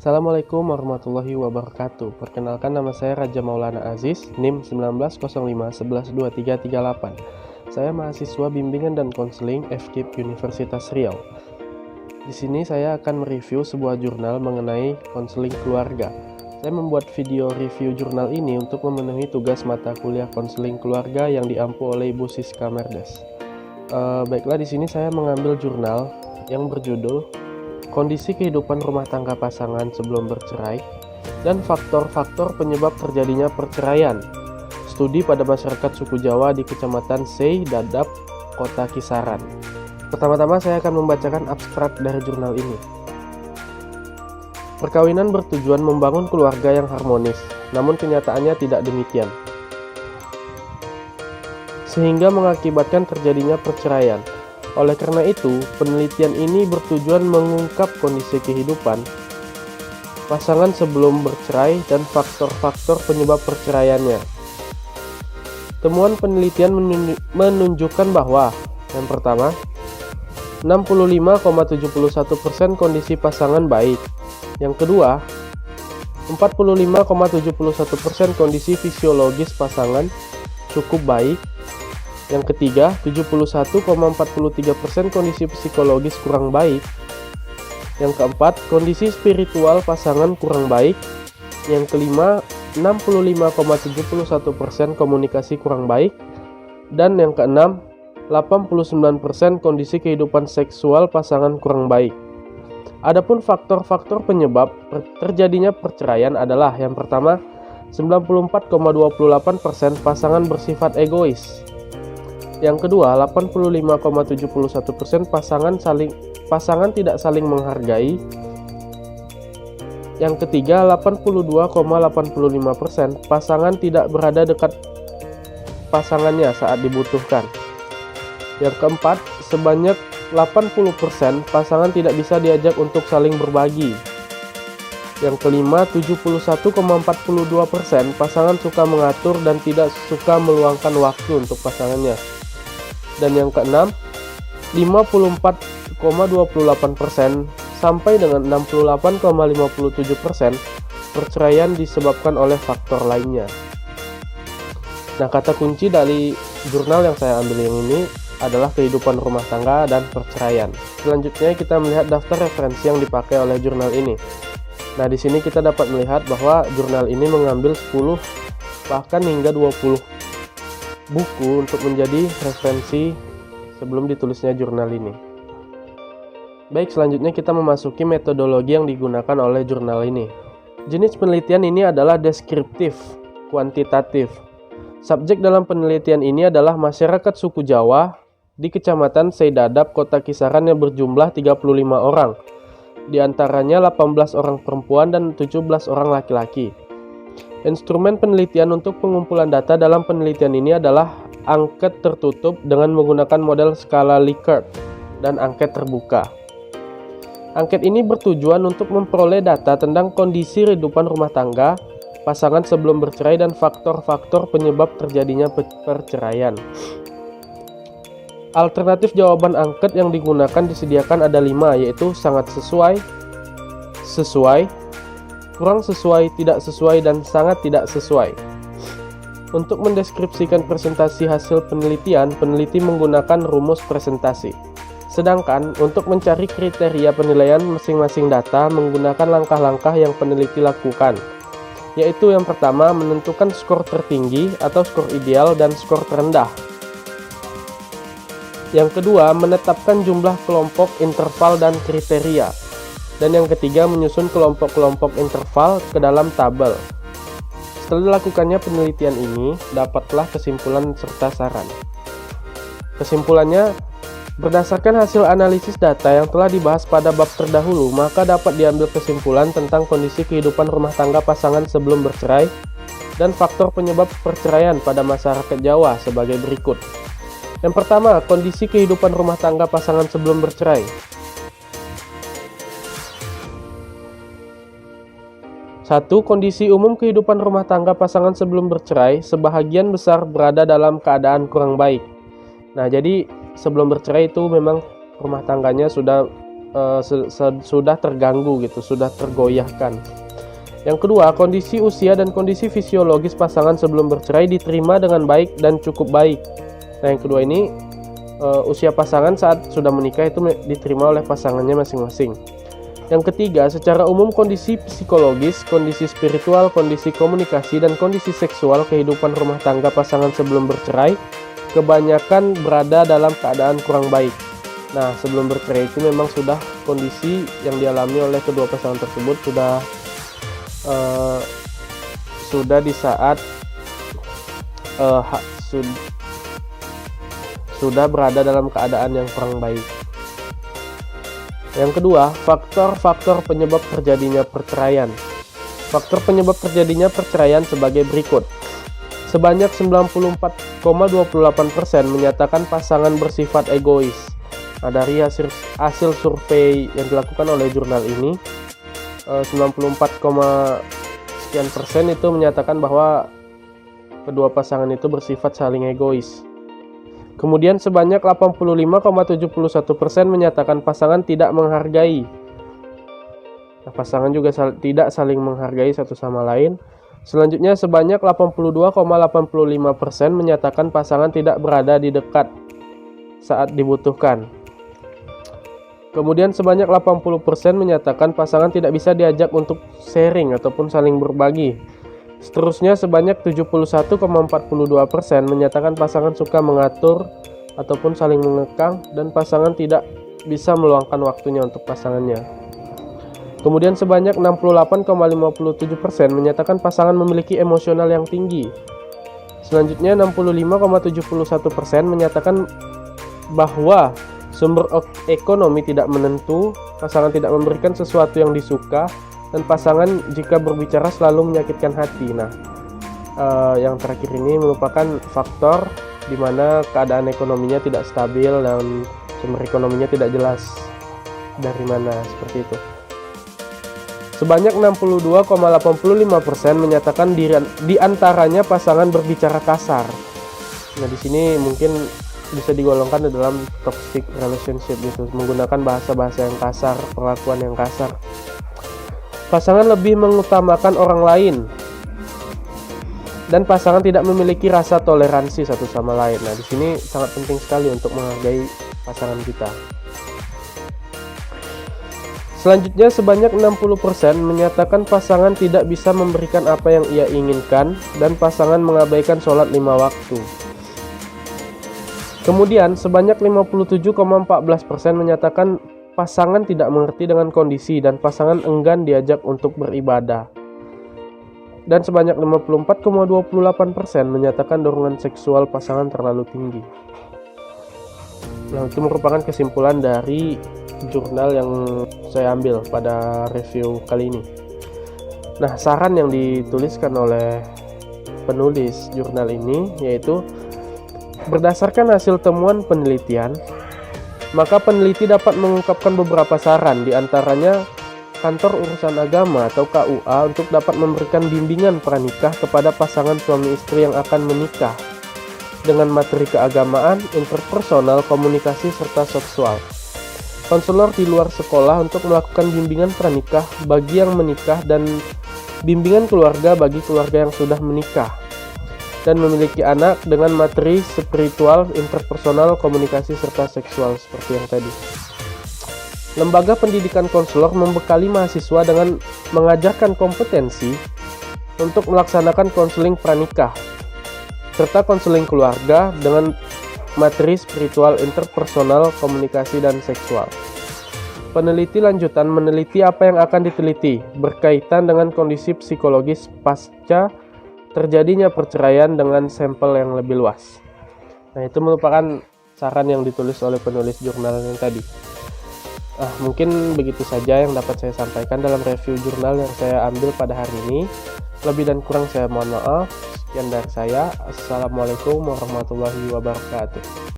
Assalamualaikum warahmatullahi wabarakatuh. Perkenalkan, nama saya Raja Maulana Aziz, NIM 1905112338. Saya mahasiswa bimbingan dan konseling FKIP Universitas Riau. Di sini saya akan mereview sebuah jurnal mengenai konseling keluarga. Saya membuat video review jurnal ini untuk memenuhi tugas mata kuliah konseling keluarga yang diampu oleh Ibu Siska Merdes. Baiklah, di sini saya mengambil jurnal yang berjudul Kondisi Kehidupan Rumah Tangga Pasangan Sebelum Bercerai dan Faktor-faktor Penyebab Terjadinya Perceraian. Studi pada masyarakat suku Jawa di Kecamatan Sei, Dadap, Kota Kisaran. Pertama-tama saya akan membacakan abstrak dari jurnal ini. Perkawinan bertujuan membangun keluarga yang harmonis, namun kenyataannya tidak demikian, sehingga mengakibatkan terjadinya perceraian. Oleh karena itu, penelitian ini bertujuan mengungkap kondisi kehidupan pasangan sebelum bercerai dan faktor-faktor penyebab perceraiannya. Temuan penelitian menunjukkan bahwa yang pertama, 65,71% kondisi pasangan baik. Yang kedua, 45,71% kondisi fisiologis pasangan cukup baik. Yang ketiga, 71,43% kondisi psikologis kurang baik. Yang keempat, kondisi spiritual pasangan kurang baik. Yang kelima, 65,71% komunikasi kurang baik. Dan yang keenam, 89% kondisi kehidupan seksual pasangan kurang baik. Adapun faktor-faktor penyebab terjadinya perceraian adalah yang pertama, 94,28% pasangan bersifat egois. Yang kedua, 85,71% pasangan tidak saling menghargai. Yang ketiga, 82,85% pasangan tidak berada dekat pasangannya saat dibutuhkan. Yang keempat, sebanyak 80% pasangan tidak bisa diajak untuk saling berbagi. Yang kelima, 71,42% pasangan suka mengatur dan tidak suka meluangkan waktu untuk pasangannya. Dan yang keenam, 54,28% sampai dengan 68,57% perceraian disebabkan oleh faktor lainnya. Nah, kata kunci dari jurnal yang saya ambil yang ini adalah kehidupan rumah tangga dan perceraian. Selanjutnya kita melihat daftar referensi yang dipakai oleh jurnal ini. Nah, di sini kita dapat melihat bahwa jurnal ini mengambil 10 bahkan hingga 20 buku untuk menjadi referensi sebelum ditulisnya jurnal ini. Baik, selanjutnya kita memasuki metodologi yang digunakan oleh jurnal ini. Jenis penelitian ini adalah deskriptif, kuantitatif. Subjek dalam penelitian ini adalah masyarakat suku Jawa di Kecamatan Sei, Dadap, Kota Kisaran yang berjumlah 35 orang. Di antaranya 18 orang perempuan dan 17 orang laki-laki. Instrumen penelitian untuk pengumpulan data dalam penelitian ini adalah angket tertutup dengan menggunakan model skala Likert dan angket terbuka. Angket ini bertujuan untuk memperoleh data tentang kondisi kehidupan rumah tangga pasangan sebelum bercerai dan faktor-faktor penyebab terjadinya perceraian. Alternatif jawaban angket yang digunakan disediakan ada 5, yaitu sangat sesuai, sesuai, kurang sesuai, tidak sesuai, dan sangat tidak sesuai. Untuk mendeskripsikan presentasi hasil penelitian, peneliti menggunakan rumus presentasi. Sedangkan untuk mencari kriteria penilaian masing-masing data menggunakan langkah-langkah yang peneliti lakukan, yaitu yang pertama, menentukan skor tertinggi atau skor ideal dan skor terendah. Yang kedua, menetapkan jumlah kelompok, interval, dan kriteria. Dan yang ketiga, menyusun kelompok-kelompok interval ke dalam tabel. Setelah dilakukannya penelitian ini, dapatlah kesimpulan serta saran. Kesimpulannya, berdasarkan hasil analisis data yang telah dibahas pada bab terdahulu, maka dapat diambil kesimpulan tentang kondisi kehidupan rumah tangga pasangan sebelum bercerai dan faktor penyebab perceraian pada masyarakat Jawa sebagai berikut. Yang pertama, kondisi kehidupan rumah tangga pasangan sebelum bercerai. 1. Kondisi umum kehidupan rumah tangga pasangan sebelum bercerai sebahagian besar berada dalam keadaan kurang baik. Nah, jadi sebelum bercerai itu memang rumah tangganya sudah sudah terganggu gitu, sudah tergoyahkan. Yang kedua, kondisi usia dan kondisi fisiologis pasangan sebelum bercerai diterima dengan baik dan cukup baik. Nah, yang kedua ini usia pasangan saat sudah menikah itu diterima oleh pasangannya masing-masing. Yang ketiga, secara umum kondisi psikologis, kondisi spiritual, kondisi komunikasi, dan kondisi seksual kehidupan rumah tangga pasangan sebelum bercerai kebanyakan berada dalam keadaan kurang baik. Nah, sebelum bercerai itu memang sudah kondisi yang dialami oleh kedua pasangan tersebut sudah di saat sudah berada dalam keadaan yang kurang baik. Yang kedua, faktor-faktor penyebab terjadinya perceraian. Faktor penyebab terjadinya perceraian sebagai berikut. Sebanyak 94,28% menyatakan pasangan bersifat egois. Nah, dari hasil survei yang dilakukan oleh jurnal ini, 94, itu menyatakan bahwa kedua pasangan itu bersifat saling egois. Kemudian sebanyak 85,71% menyatakan pasangan tidak menghargai. Nah, pasangan juga tidak saling menghargai satu sama lain. Selanjutnya sebanyak 82,85% menyatakan pasangan tidak berada di dekat saat dibutuhkan. Kemudian sebanyak 80% menyatakan pasangan tidak bisa diajak untuk sharing ataupun saling berbagi. Seterusnya sebanyak 71,42% menyatakan pasangan suka mengatur ataupun saling mengekang dan pasangan tidak bisa meluangkan waktunya untuk pasangannya. Kemudian sebanyak 68,57% menyatakan pasangan memiliki emosional yang tinggi. Selanjutnya 65,71% menyatakan bahwa sumber ekonomi tidak menentu, pasangan tidak memberikan sesuatu yang disuka, dan pasangan jika berbicara selalu menyakitkan hati. Nah, yang terakhir ini merupakan faktor di mana keadaan ekonominya tidak stabil dan sumber ekonominya tidak jelas dari mana, seperti itu. Sebanyak 62,85% menyatakan di antaranya pasangan berbicara kasar. Nah, di sini mungkin bisa digolongkan dalam toxic relationship gitu, menggunakan bahasa-bahasa yang kasar, perlakuan yang kasar. Pasangan lebih mengutamakan orang lain dan pasangan tidak memiliki rasa toleransi satu sama lain. Nah, di sini sangat penting sekali untuk menghargai pasangan kita. Selanjutnya sebanyak 60% menyatakan pasangan tidak bisa memberikan apa yang ia inginkan dan pasangan mengabaikan sholat 5 waktu. Kemudian sebanyak 57,14% menyatakan pasangan tidak mengerti dengan kondisi dan pasangan enggan diajak untuk beribadah. Dan sebanyak 54,28% menyatakan dorongan seksual pasangan terlalu tinggi. Nah, itu merupakan kesimpulan dari jurnal yang saya ambil pada review kali ini. Nah, saran yang dituliskan oleh penulis jurnal ini yaitu berdasarkan hasil temuan penelitian, maka peneliti dapat mengungkapkan beberapa saran, diantaranya Kantor Urusan Agama atau KUA untuk dapat memberikan bimbingan pranikah kepada pasangan suami istri yang akan menikah dengan materi keagamaan, interpersonal, komunikasi, serta seksual. Konselor di luar sekolah untuk melakukan bimbingan pranikah bagi yang menikah dan bimbingan keluarga bagi keluarga yang sudah menikah dan memiliki anak dengan materi spiritual, interpersonal, komunikasi, serta seksual seperti yang tadi. Lembaga pendidikan konselor membekali mahasiswa dengan mengajarkan kompetensi untuk melaksanakan konseling pranikah, serta konseling keluarga dengan materi spiritual, interpersonal, komunikasi, dan seksual. Peneliti lanjutan meneliti apa yang akan diteliti berkaitan dengan kondisi psikologis pasca terjadinya perceraian dengan sampel yang lebih luas. Nah, itu merupakan saran yang ditulis oleh penulis jurnal yang tadi. Mungkin begitu saja yang dapat saya sampaikan dalam review jurnal yang saya ambil pada hari ini. Lebih dan kurang saya mohon maaf. Sekian dari saya. Assalamualaikum warahmatullahi wabarakatuh.